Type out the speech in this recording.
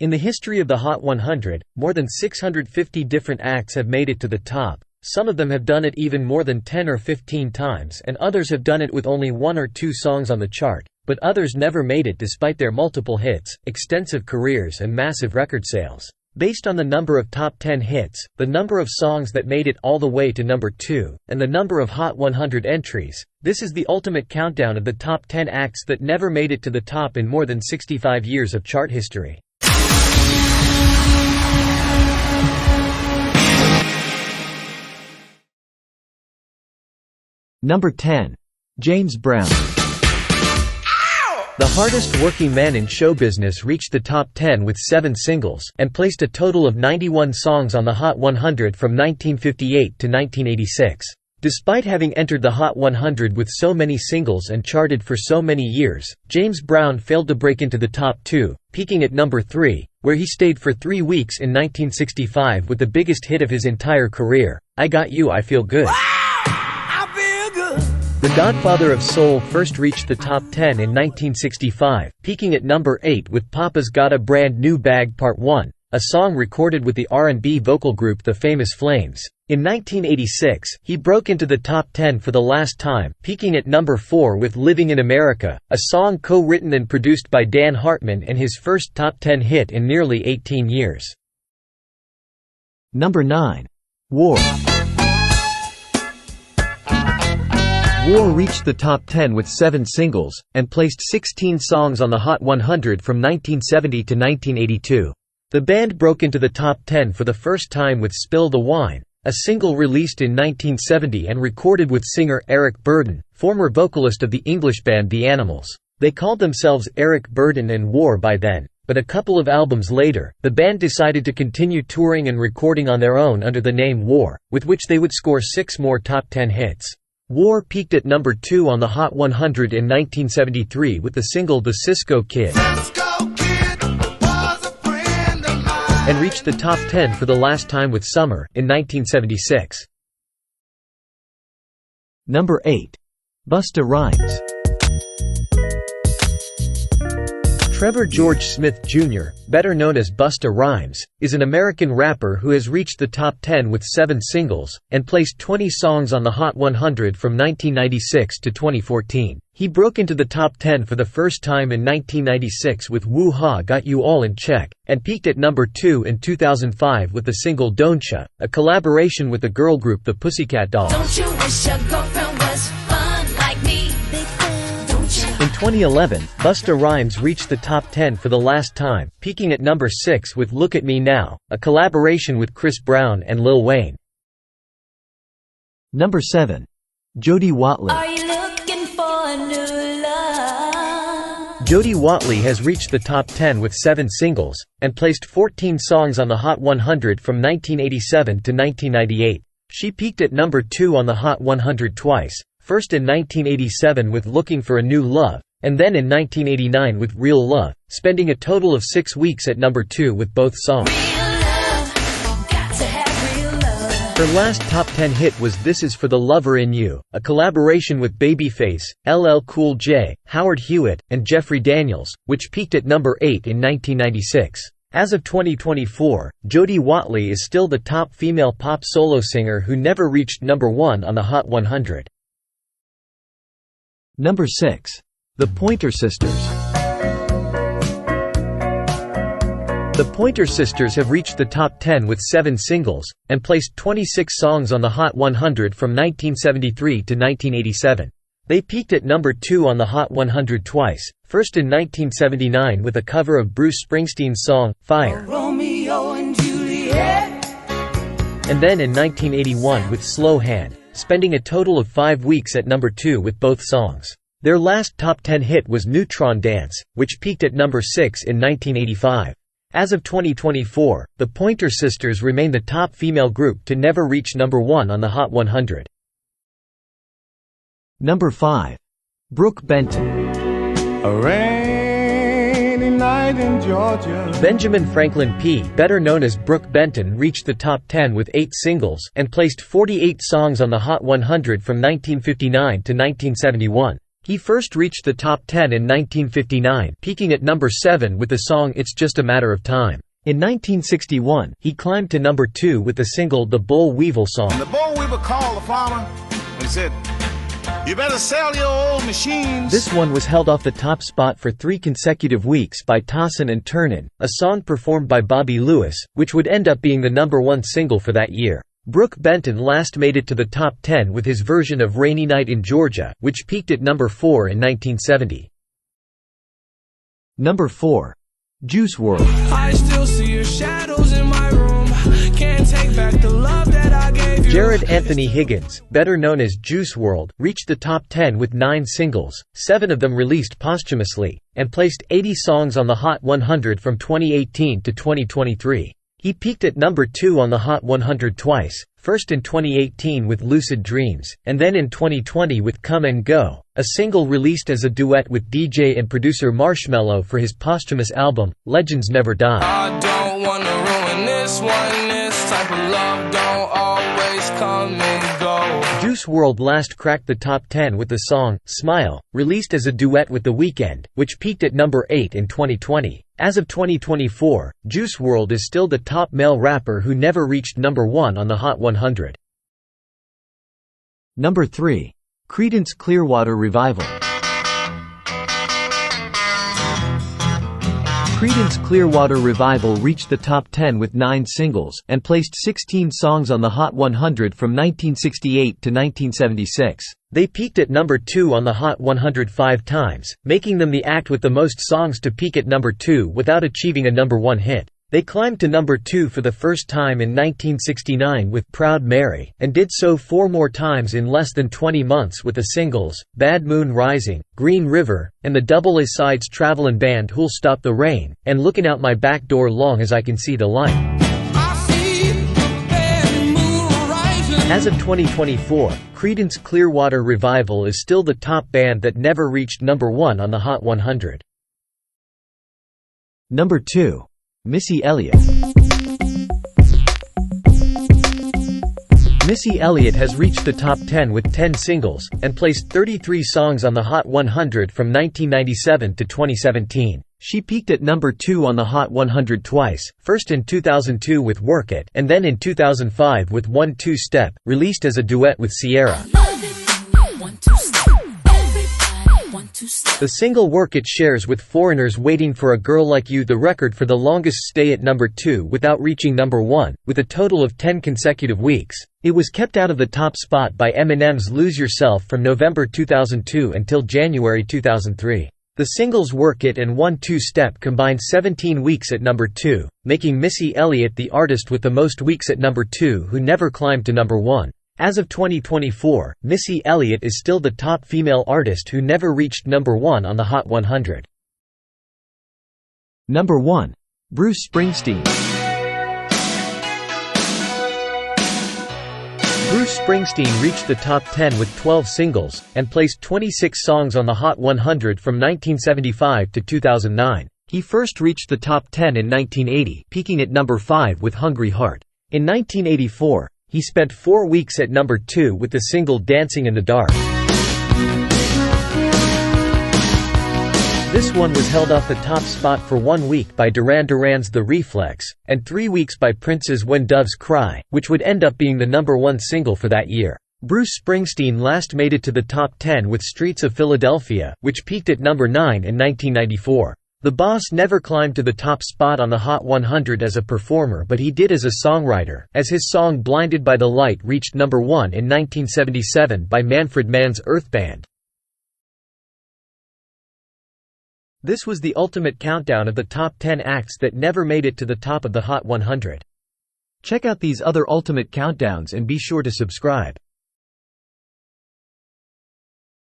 In the history of the Hot 100, more than 650 different acts have made it to the top. Some of them have done it even more than 10 or 15 times, and others have done it with only 1 or 2 songs on the chart, but others never made it despite their multiple hits, extensive careers and massive record sales. Based on the number of top 10 hits, the number of songs that made it all the way to number 2, and the number of Hot 100 entries, this is the ultimate countdown of the top 10 acts that never made it to the top in more than 65 years of chart history. Number 10. James Brown. The hardest working man in show business reached the top 10 with 7 singles, and placed a total of 91 songs on the Hot 100 from 1958 to 1986. Despite having entered the Hot 100 with so many singles and charted for so many years, James Brown failed to break into the top 2, peaking at number 3, where he stayed for 3 weeks in 1965 with the biggest hit of his entire career, I Got You, I Feel Good. The Godfather of Soul first reached the top 10 in 1965, peaking at number 8 with Papa's Got a Brand New Bag Part 1, a song recorded with the R&B vocal group The Famous Flames. In 1986, he broke into the top 10 for the last time, peaking at number 4 with Living in America, a song co-written and produced by Dan Hartman and his first top 10 hit in nearly 18 years. Number 9. War. War reached the top 10 with 7 singles, and placed 16 songs on the Hot 100 from 1970 to 1982. The band broke into the top 10 for the first time with Spill the Wine, a single released in 1970 and recorded with singer Eric Burdon, former vocalist of the English band The Animals. They called themselves Eric Burdon and War by then, but a couple of albums later, the band decided to continue touring and recording on their own under the name War, with which they would score 6 more top 10 hits. War peaked at number 2 on the Hot 100 in 1973 with the single The Cisco Kid, and reached the top 10 for the last time with Summer in 1976. Number 8. Busta Rhymes. Trevor George Smith Jr., better known as Busta Rhymes, is an American rapper who has reached the top 10 with 7 singles, and placed 20 songs on the Hot 100 from 1996 to 2014. He broke into the top 10 for the first time in 1996 with Woo Ha Got You All in Check, and peaked at number 2 in 2005 with the single Don'tcha, a collaboration with the girl group The Pussycat Dolls. Don't you wish your girlfriend was fun like me? In 2011, Busta Rhymes reached the top 10 for the last time, peaking at number 6 with Look at Me Now, a collaboration with Chris Brown and Lil Wayne. Number 7. Jody Watley. Are you looking for a new love? Jody Watley has reached the top 10 with 7 singles, and placed 14 songs on the Hot 100 from 1987 to 1998. She peaked at number 2 on the Hot 100 twice, first in 1987 with Looking for a New Love, and then in 1989 with Real Love, spending a total of 6 weeks at number 2 with both songs. Her last top 10 hit was This Is for the Lover in You, a collaboration with Babyface, LL Cool J, Howard Hewitt, and Jeffrey Daniels, which peaked at number 8 in 1996. As of 2024, Jody Watley is still the top female pop solo singer who never reached number 1 on the Hot 100. Number 6. The Pointer Sisters. The Pointer Sisters have reached the top 10 with 7 singles, and placed 26 songs on the Hot 100 from 1973 to 1987. They peaked at number 2 on the Hot 100 twice, first in 1979 with a cover of Bruce Springsteen's song, Fire, Romeo and Juliet, and then in 1981 with Slow Hand, spending a total of 5 weeks at number 2 with both songs. Their last top 10 hit was Neutron Dance, which peaked at number 6 in 1985. As of 2024, the Pointer Sisters remain the top female group to never reach number 1 on the Hot 100. Number 5. Brook Benton. A rainy night in Georgia. Benjamin Franklin P., better known as Brook Benton, reached the top 10 with 8 singles, and placed 48 songs on the Hot 100 from 1959 to 1971. He first reached the top 10 in 1959, peaking at number 7 with the song It's Just a Matter of Time. In 1961, he climbed to number 2 with the single The Boll Weevil Song. The boll weevil called the farmer and said, "You better sell your old machines." This one was held off the top spot for 3 consecutive weeks by Tossin and Turnin, a song performed by Bobby Lewis, which would end up being the number 1 single for that year. Brook Benton last made it to the top 10 with his version of Rainy Night in Georgia, which peaked at number 4 in 1970. Number 4. Juice WRLD. I still see your shadows in my room. Can't take back the love that I gave you. Jared Anthony Higgins, better known as Juice WRLD, reached the top 10 with 9 singles, 7 of them released posthumously, and placed 80 songs on the Hot 100 from 2018 to 2023. He peaked at number 2 on the Hot 100 twice, first in 2018 with Lucid Dreams, and then in 2020 with Come and Go, a single released as a duet with DJ and producer Marshmello for his posthumous album, Legends Never Die. I don't wanna ruin this one. This type of love don't always come and go. Juice WRLD last cracked the top 10 with the song Smile, released as a duet with The Weeknd, which peaked at number 8 in 2020. As of 2024, Juice WRLD is still the top male rapper who never reached number 1 on the Hot 100. Number 3. Credence Clearwater Revival. Credence Clearwater Revival reached the top 10 with 9 singles, and placed 16 songs on the Hot 100 from 1968 to 1976. They peaked at number 2 on the Hot 100 5 times, making them the act with the most songs to peak at number 2 without achieving a number 1 hit. They climbed to number 2 for the first time in 1969 with Proud Mary, and did so 4 more times in less than 20 months with the singles, Bad Moon Rising, Green River, and the double A-sides Travelin' Band Who'll Stop the Rain, and Looking Out My Back Door Long As I Can See the Light. As of 2024, Credence Clearwater Revival is still the top band that never reached number 1 on the Hot 100. Number 2. Missy Elliott. Missy Elliott has reached the top 10 with 10 singles, and placed 33 songs on the Hot 100 from 1997 to 2017. She peaked at number 2 on the Hot 100 twice, first in 2002 with Work It, and then in 2005 with 1-2 Step, released as a duet with Ciara. The single Work It shares with Foreigners Waiting for a Girl Like You the record for the longest stay at number 2 without reaching number 1, with a total of 10 consecutive weeks. It was kept out of the top spot by Eminem's Lose Yourself from November 2002 until January 2003. The singles Work It and 1-2 Step combined 17 weeks at number 2, making Missy Elliott the artist with the most weeks at number 2 who never climbed to number 1. As of 2024, Missy Elliott is still the top female artist who never reached number 1 on the Hot 100. Number 1. Bruce Springsteen. Bruce Springsteen reached the top 10 with 12 singles, and placed 26 songs on the Hot 100 from 1975 to 2009. He first reached the top 10 in 1980, peaking at number 5 with Hungry Heart. In 1984, he spent 4 weeks at number 2 with the single Dancing in the Dark. This one was held off the top spot for 1 week by Duran Duran's The Reflex, and 3 weeks by Prince's When Doves Cry, which would end up being the number 1 single for that year. Bruce Springsteen last made it to the top 10 with Streets of Philadelphia, which peaked at number 9 in 1994. The Boss never climbed to the top spot on the Hot 100 as a performer, but he did as a songwriter, as his song Blinded by the Light reached number 1 in 1977 by Manfred Mann's Earth Band. This was the ultimate countdown of the top 10 acts that never made it to the top of the Hot 100. Check out these other ultimate countdowns and be sure to subscribe.